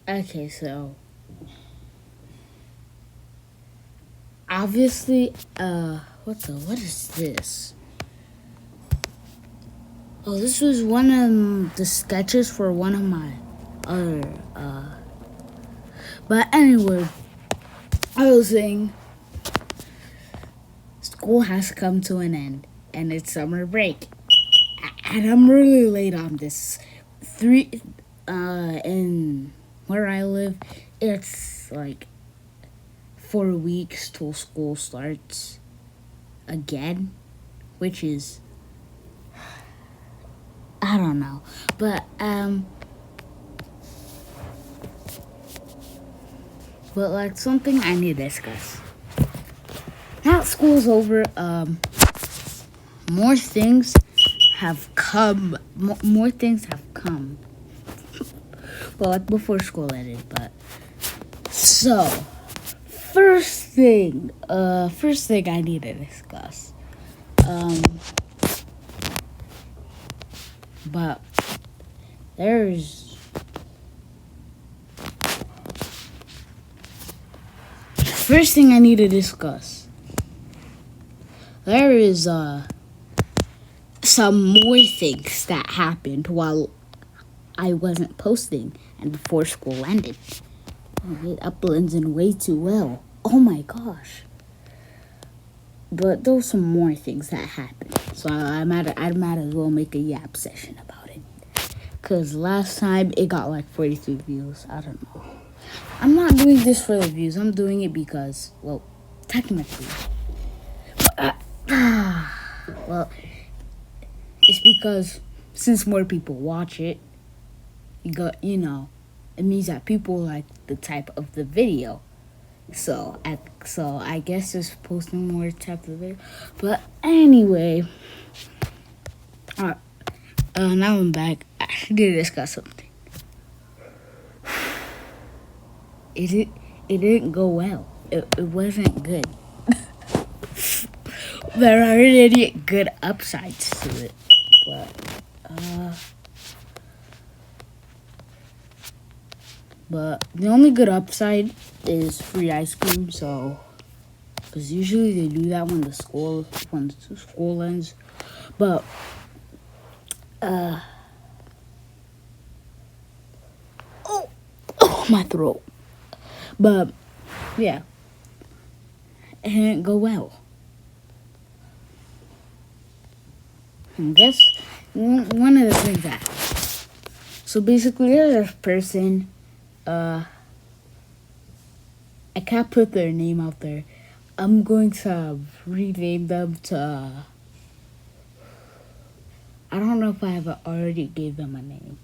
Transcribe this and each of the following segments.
Okay, so obviously, what is this? Oh, this was one of the sketches for one of my other, but anyway, I was saying school has come to an end and it's summer break. And I'm really late on this. In where I live, it's like 4 weeks till school starts again, which is I don't know, but like something I need to discuss. Now school's over. More things have come. More things have come. Well, like before school ended, but so first thing I need to discuss. Um, but there's first thing I need to discuss. There is some more things that happened while I wasn't posting and before school ended. Oh, it uplands in way too well. Oh my gosh. But there were some more things that happened. So I might as well make a yap session about it. Cause last time it got like 43 views. I don't know. I'm not doing this for the views. I'm doing it because, well, technically. Well, it's because since more people watch it, it means that people like the type of the video. So I guess just posting more type of video. But anyway, now I'm back. I need to discuss something. It didn't go well. It wasn't good. There aren't any good upsides to it, but the only good upside is free ice cream. So, because usually they do that when the school ends, but oh my throat. But yeah, it didn't go well. And guess one of the things that so basically there's a person. I can't put their name out there. I'm going to rename them to. I don't know if I have already gave them a name.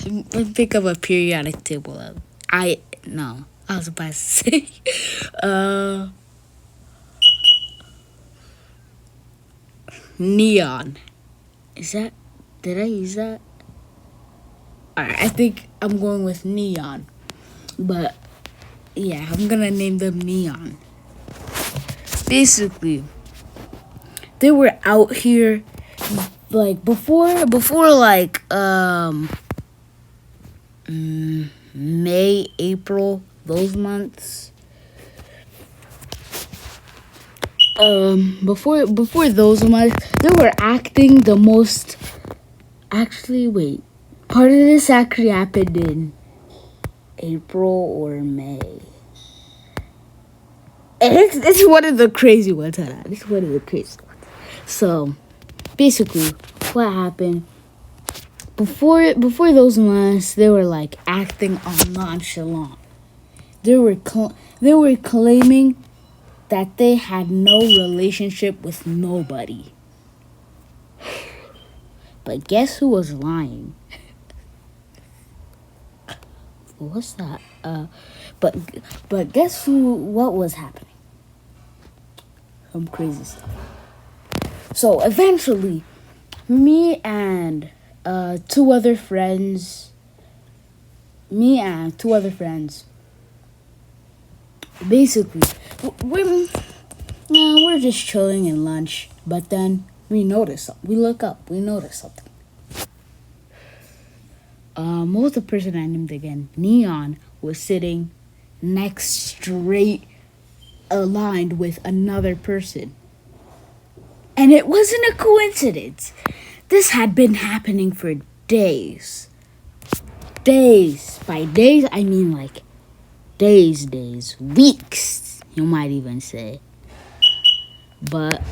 Let me think of a periodic table of. I was about to say. Neon. Is that? Did I use that? Alright, I think I'm going with Neon. But yeah, I'm gonna name them Neon. Basically, they were out here like before like May, April, those months. Before those months, they were acting the most. Actually, wait. Part of this actually happened in April or May. And it's one of the crazy ones. It's one of the crazy ones. So, basically, what happened before those months? They were like acting all nonchalant. They were claiming that they had no relationship with nobody. But guess who was lying? What's that? But guess what was happening? Some crazy stuff. So eventually, me and two other friends, basically, we're just chilling in lunch. But then we notice something. We look up. We notice something. What was the person I named again? Neon was sitting next straight aligned with another person. And it wasn't a coincidence. This had been happening for days. Days. By days, I mean like days, weeks, you might even say. But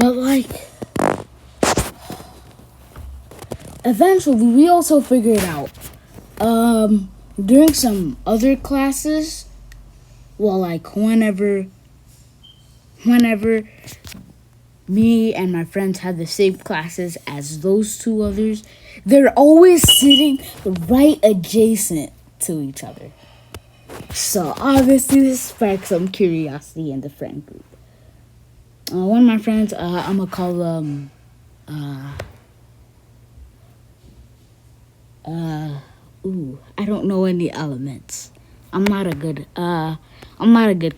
like, eventually we also figured out, during some other classes, well, like whenever me and my friends had the same classes as those two others, they're always sitting right adjacent to each other. So obviously this sparked some curiosity in the friend group. One of my friends, I'm gonna call them, I don't know any elements. I'm not a good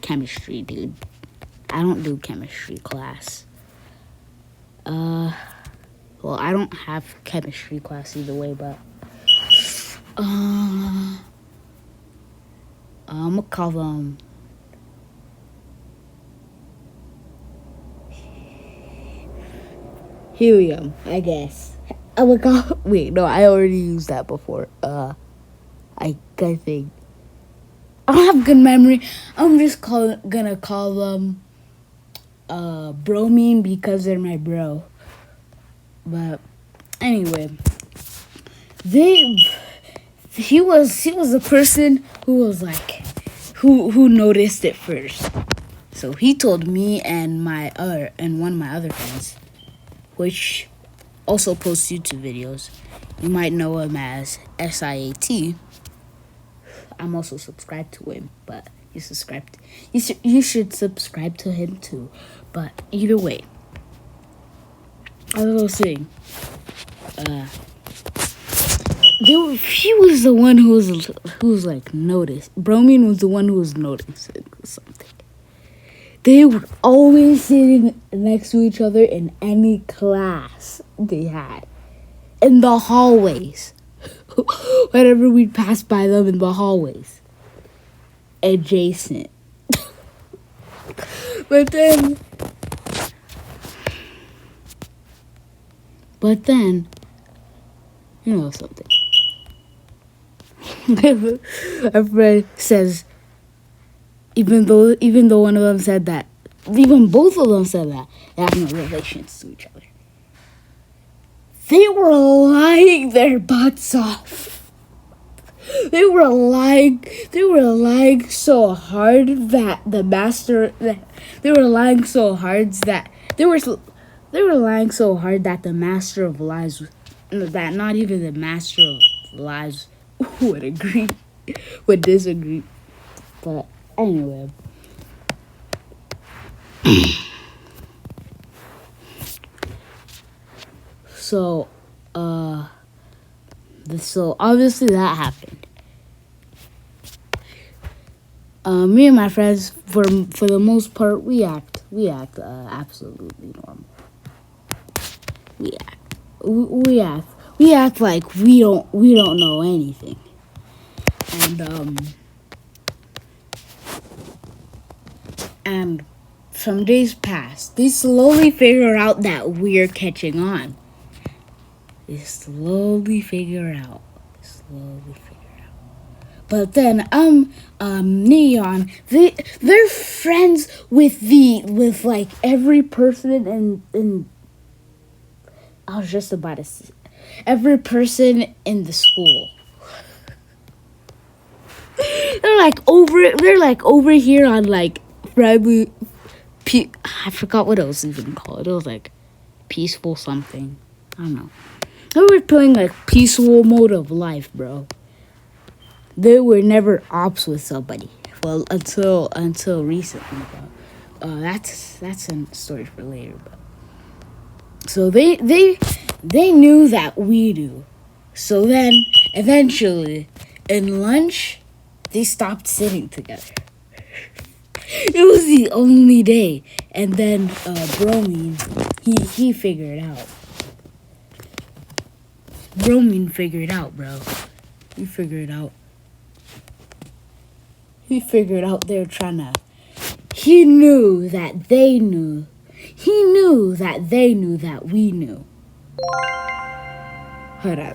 chemistry dude. I don't do chemistry class. Well, I don't have chemistry class either way, but I'm gonna call them helium, I guess. I would call. Wait, no, I already used that before. I think I don't have good memory. I'm just gonna call them bromine because they're my bro. But anyway, he was the person who was like who noticed it first. So he told me and one of my other friends, which also posts YouTube videos. You might know him as SIAT. I'm also subscribed to him, but you should subscribe to him too. But either way, as I was saying, he was the one who was like noticed. Bromine was the one who was noticing something. They were always sitting next to each other in any class they had. In the hallways. Whenever we'd pass by them in the hallways. Adjacent. But then, you know something. A friend says, even though one of them said that, even both of them said that, they have no relations to each other. They were lying their butts off. They were lying so hard that the master that the master of lies, that not even the master of lies would disagree. But anyway. So obviously that happened. Me and my friends, for the most part, we act absolutely normal. We act like we don't know anything. And some days pass. They slowly figure out that we're catching on. They slowly figure out. But then Neon, they're friends with like every person in I was just about to say every person in the school. They're like over here on like friendly I forgot what it was even called. It was like peaceful something. I don't know. They were playing like peaceful mode of life, bro. They were never ops with somebody. Well, until recently. But, that's a story for later. But so they knew that we do. So then eventually in lunch they stopped sitting together. It was the only day. And then Bromine, he figured it out. Bromine figured it out, bro. He figured it out. He figured out they were trying to. He knew that they knew. He knew that they knew that we knew. Hold on.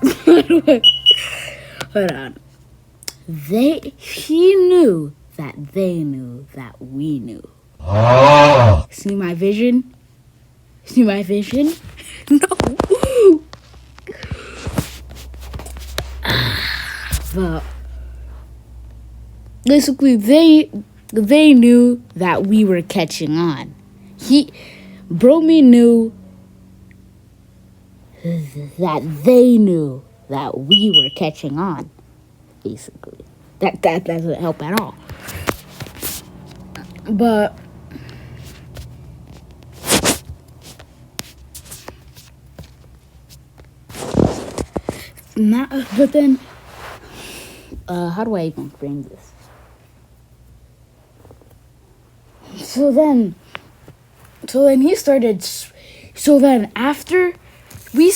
Hold on. He knew that they knew that we knew. See my vision? See my vision? No. But basically, they knew that we were catching on. Bromy knew that they knew that we were catching on. Basically, that doesn't help at all. But then, how do I even frame this? So then he started. So then after we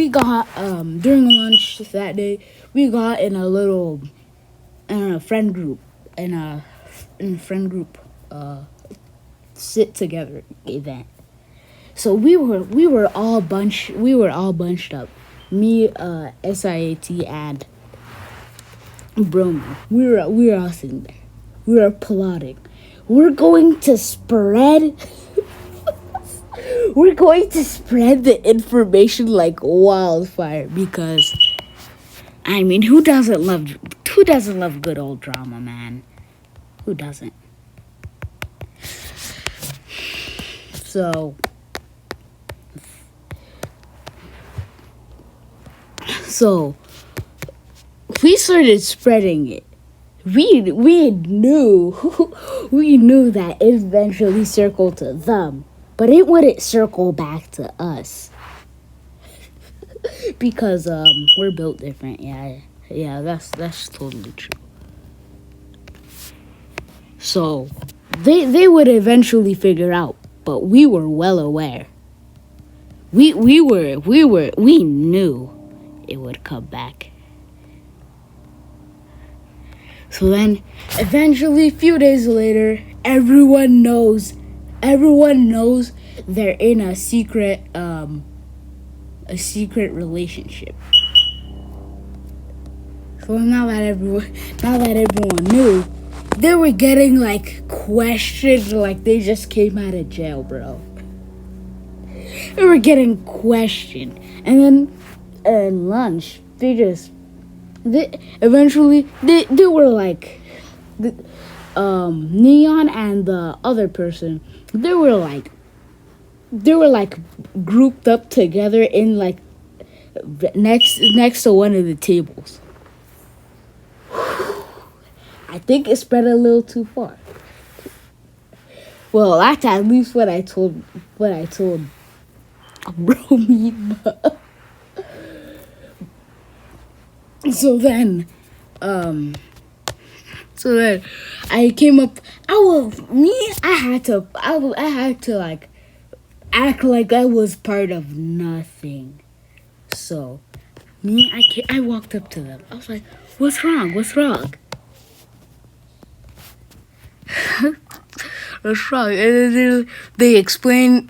got during lunch that day, we got in a friend group sit together event. So we were all bunched up. Me, SIAT, and Bromo. We were all sitting there. We were plotting. We're going to spread. We're going to spread the information like wildfire because, I mean, who doesn't love good old drama, man? Who doesn't? So we started spreading it. We knew that it eventually circled to them, but it wouldn't circle back to us because we're built different. Yeah, that's totally true. So they would eventually figure out, but we were well aware. We knew it would come back. So then, eventually, a few days later, everyone knows they're in a secret relationship. So now that everyone knew, they were getting like questioned like they just came out of jail, bro. They were getting questioned, and then at lunch, they eventually were like, Neon and the other person, they were like grouped up together in like next to one of the tables. I think it spread a little too far. Well, that's at least what I told Bromy. So then I came up. I had to like act like I was part of nothing. So I walked up to them. I was like, "What's wrong? What's wrong?" What's wrong? And then they explain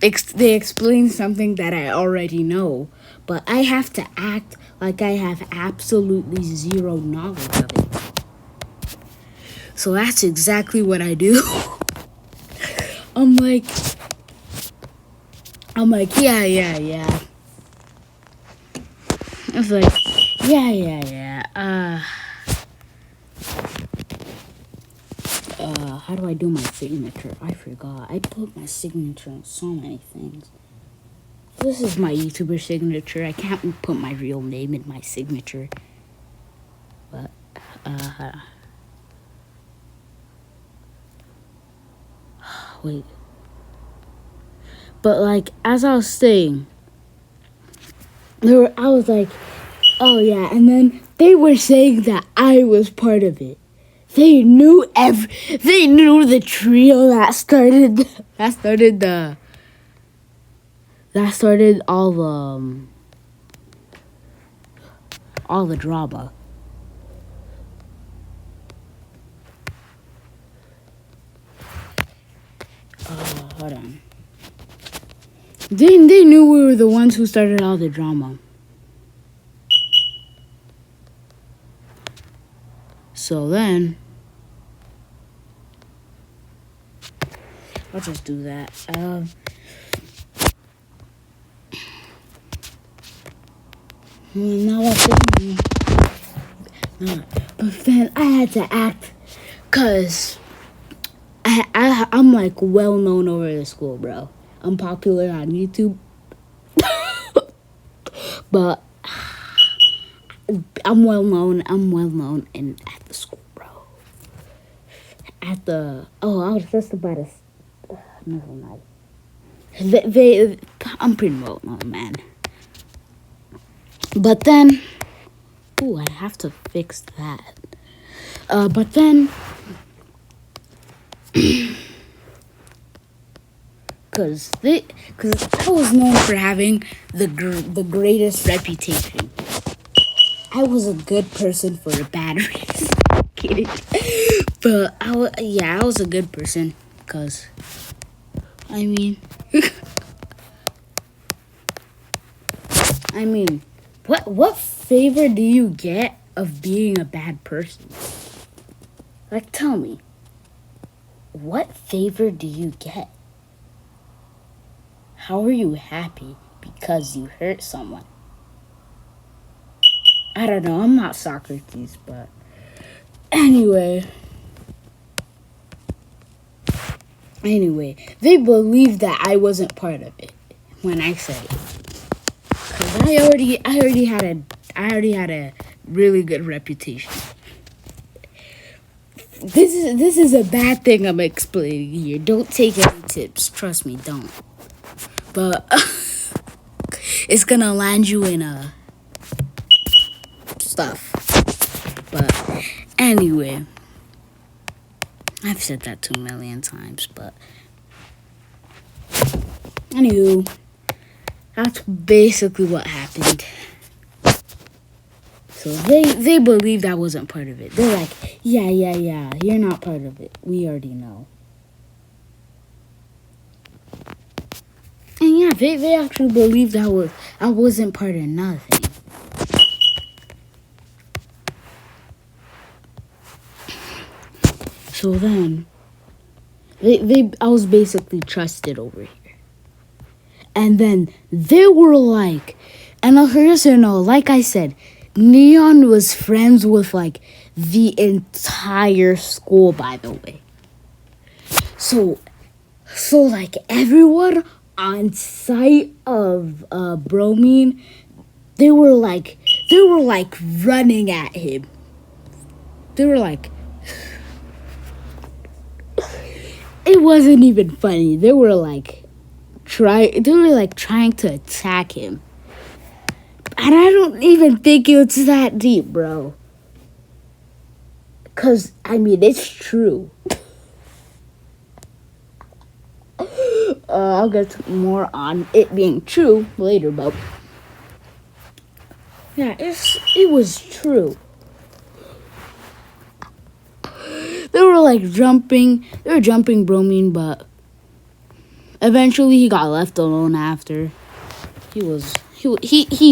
something that I already know, but I have to act like I have absolutely zero knowledge of it. So that's exactly what I do. I'm like, yeah. I was like, yeah. How do I do my signature? I forgot. I put my signature on so many things. This is my YouTuber signature. I can't put my real name in my signature. But, wait. But, like, as I was saying, I was like, oh, yeah. And then they were saying that I was part of it. They knew the trio that started all the drama. Hold on. They knew we were the ones who started all the drama. So then, I'll just do that. Now but then I had to act, cause I'm like well known over the school, bro. I'm popular on YouTube, but I'm well known at the school, bro. I was just about to. Never mind. I'm pretty well known, man. But then, I have to fix that. But then, cause I was known for having the greatest reputation. I was a good person for a bad reason. Kidding. But I was a good person, cause I mean, what favor do you get of being a bad person? Like, tell me, what favor do you get? How are you happy because you hurt someone? I don't know, I'm not Socrates, but anyway, they believed that I wasn't part of it when I said it. Cause I already had a really good reputation. This is a bad thing I'm explaining here. Don't take any tips. Trust me, don't. But it's gonna land you in stuff. But anyway, I've said that 2 million times, but anywho, that's basically what happened. So they believed I wasn't part of it. They're like, yeah, you're not part of it. We already know. And yeah, they actually believed I wasn't part of nothing. So then, I was basically trusted over here. And then they were like, and like I said, Neon was friends with like the entire school, by the way. So like everyone on sight of Bromine, they were like running at him. They were like, it wasn't even funny. They were like trying to attack him. And I don't even think it's that deep, bro. Cause it's true. I'll get more on it being true later, but yeah, it was true. They were jumping Bromine, but eventually he got left alone after. He's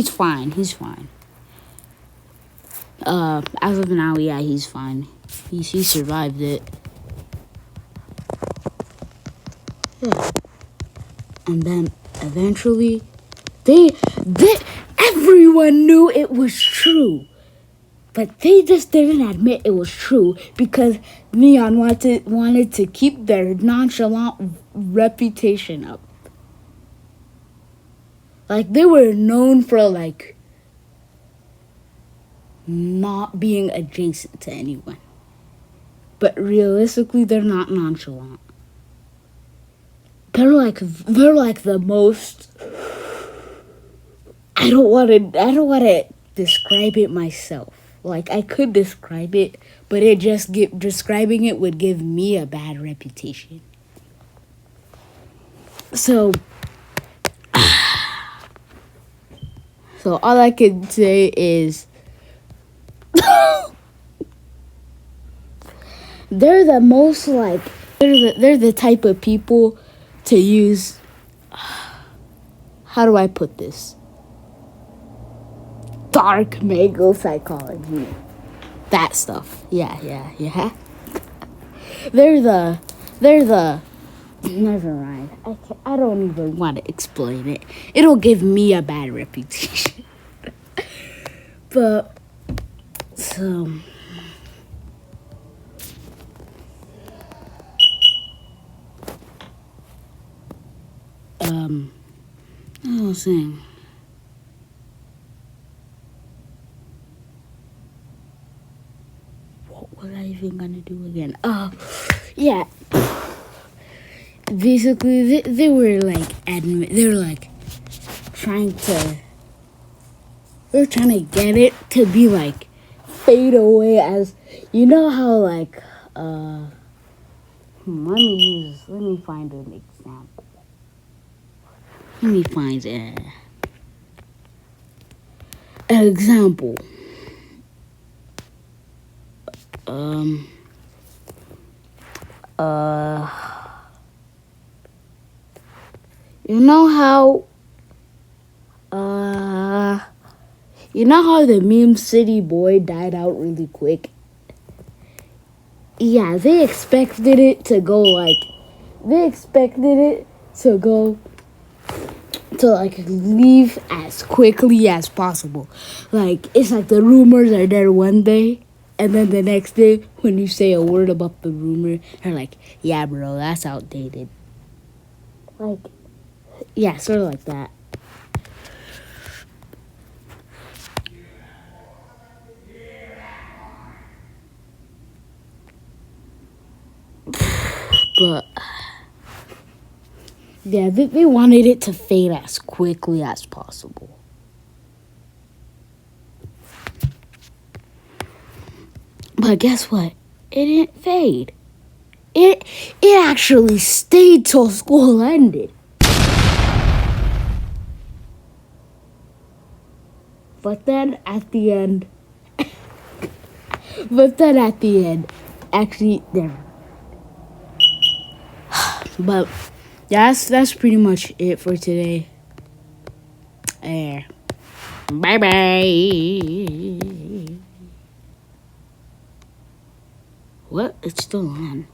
fine. He's fine. As of now, yeah, he's fine. He survived it. Yeah. And then eventually, everyone knew it was true. But they just didn't admit it was true because Neon wanted to keep their nonchalant reputation up. Like, they were known for, not being adjacent to anyone. But realistically, they're not nonchalant. They're like the most... I don't want to describe it myself. Like I could describe it, but describing it would give me a bad reputation. So all I can say is they're the most like they're the type of people to use. How do I put this? Dark male psychology. That stuff. Yeah. They're the never mind. I don't even want to explain it. It'll give me a bad reputation. But so I was saying. What was I even gonna do again? Oh, yeah. Basically, they were like they were like trying to. They're trying to get it to be like fade away as you know how like let me find an example. Let me find an example. You know how the meme city boy died out really quick? Yeah, they expected it to go to like leave as quickly as possible. Like it's like the rumors are there one day, and then the next day when you say a word about the rumor, they're like, yeah bro, that's outdated. Like yeah, sort of like that. But yeah, they wanted it to fade as quickly as possible. But guess what? It didn't fade. It actually stayed till school ended. But then at the end, actually, there. But that's pretty much it for today. Bye bye. What? It's still on.